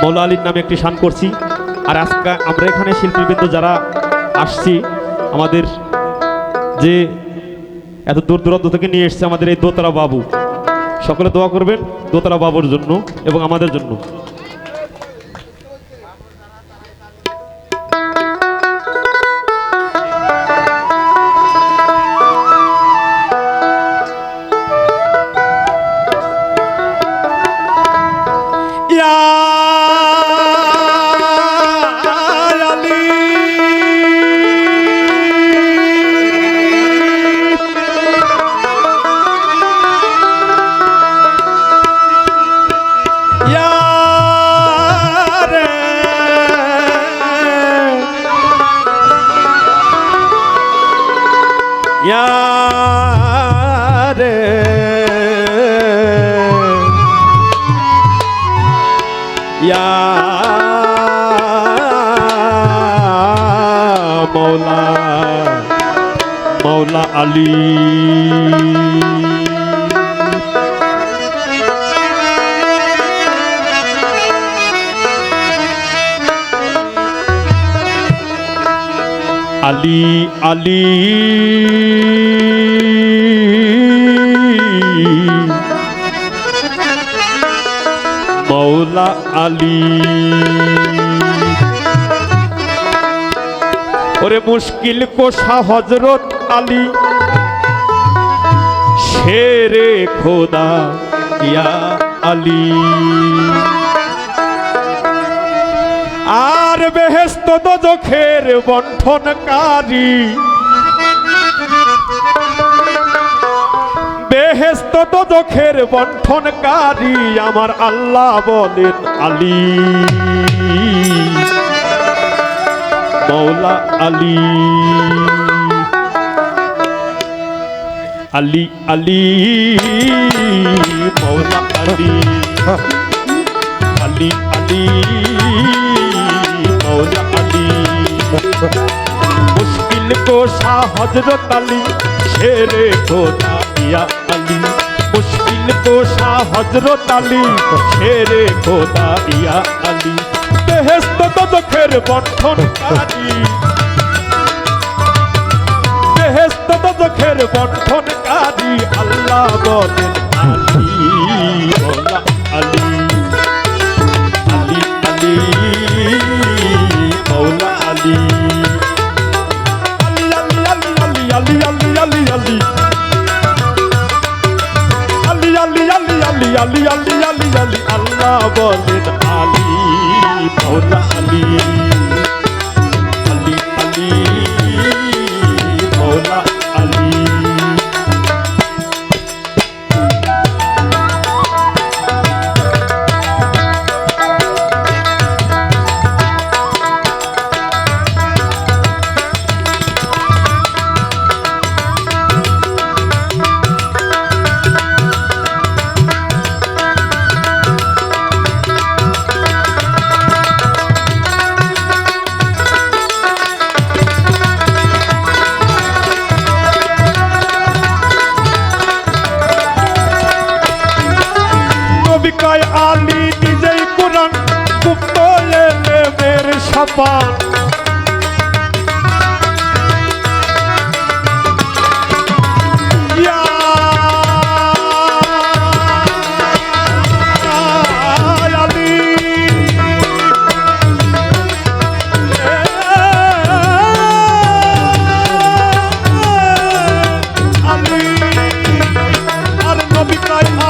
মৌলা আলীর নামে একটি শান করছি। আর আজকে আমরা এখানে শিল্পীবৃন্দ যারা আসছি, আমাদের যে এত দূর দূরান্ত থেকে নিয়ে এসছে আমাদের এই দোতলা বাবু, সকলে দোয়া করবেন দোতলা বাবুর জন্য এবং আমাদের জন্য। মৌলা মৌলা আলী আলী আলী মৌলা আলী। ওরে মুশকিল কোষা হযরত আলী শেরে খোদা ইয়া আলী। আর বেহেশত দোজখের বণ্টনকারী, বেহেশত দোজখের বণ্টনকারী আমার আল্লাহ বলেন আলী মৌলা আলী। আলী আলী মৌলা আলী আলী আলী মৌলা আলী। মুশকিল কোষা হযরত আলী শেরে খোদা ইয়া আলী। মুশকিল কোষা হযরত আলী শেরে খোদা ইয়া আলী। বেহেশত দোজখের বণ্টনকারী, বেহেশত দোজখের বণ্টনকারী আল্লাহ বলেন আলী মৌলা আলী আলী আলী মৌলা আলী। আলী আলী আলী আলী আলী আলী আলী আলী আলী আলী আলী আলী আলী আলী আলী আল্লাহ বলেন আলী মৌলা আলী আলী আলী মৌলা আলী।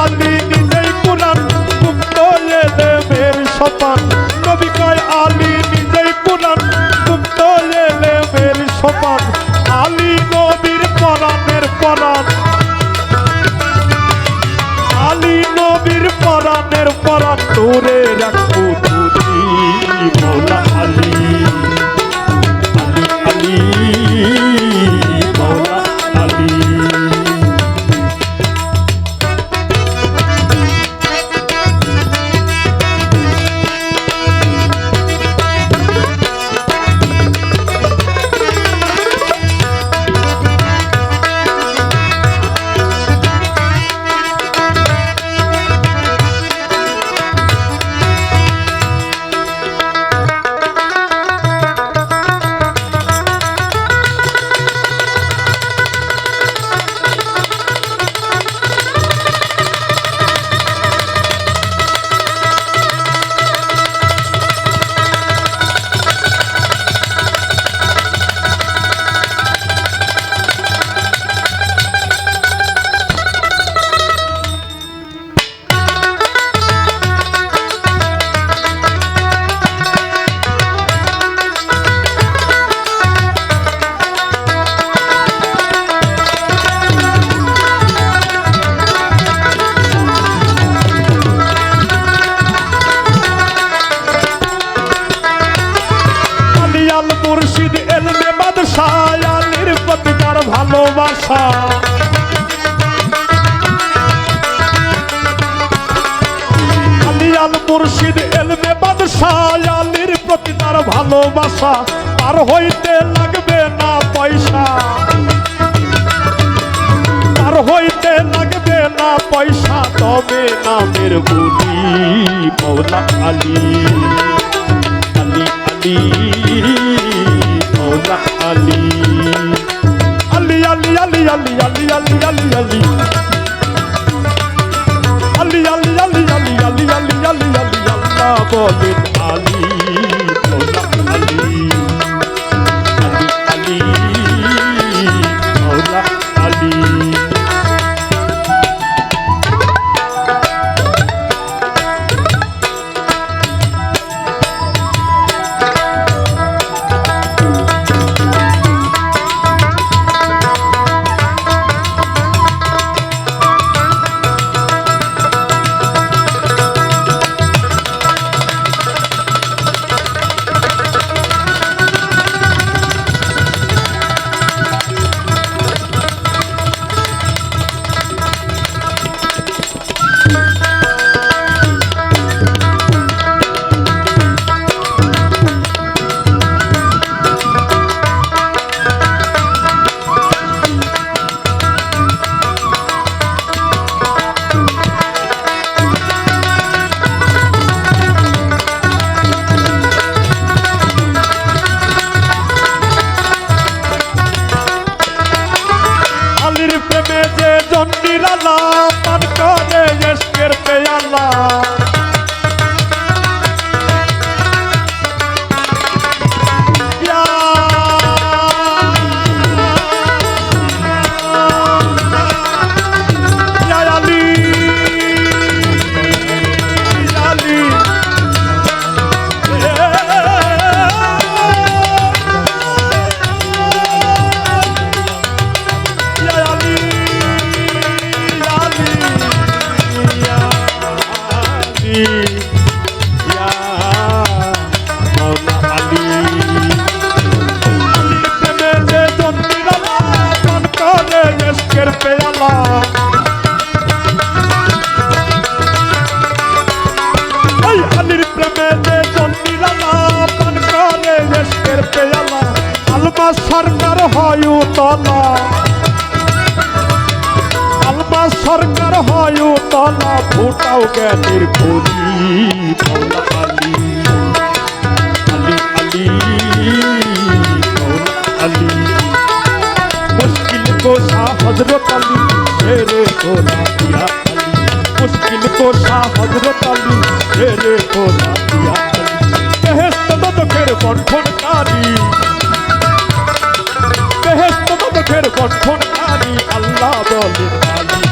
আলী নিজেই কোরআন গুপ্ত এলেমের সাপান। নবী কয় আলী নিজেই কোরআন গুপ্ত এলেমের সোপান। আলী নবীর পরাণের পরাণ, আলী নবীর পরাণের পরাণ তোরে রাখবো তুই মৌলা আলী আলী আলী মৌলা আলী। বাদশাহ আলী আল মুর্শিদ এলমে বাদশাহ আলীর প্রতি তার ভালোবাসা আর হইতে লাগবে না পয়সা আর হইতে লাগবে না পয়সা তবে নামের বলি মৌলা আলী আলী আলী মৌলা আলী আলী আলী আলী আলী আলী আলী আলী আলী আলী আলী আলী আলী আলী আলী আলী আলী আল্লাহ বলেন আলী মৌলা আলী আলী আলী মৌলা আলী निराला मन करे यशकर पे अल्लाह सरकार हयु तला आलमा सरकार हयु तला फुटाओ ज्ञानेर कली मौला आली आली आली मौला आली मुश्किल को शाह हजरत अली शेरे कोला दिया अली मुश्किल को शाह हजरत अली शेरे कोला दिया अली बेहेश्त दोजखेर बंधनकारी বেহেশত গঠনকারী আল্লাহ বলেন আলী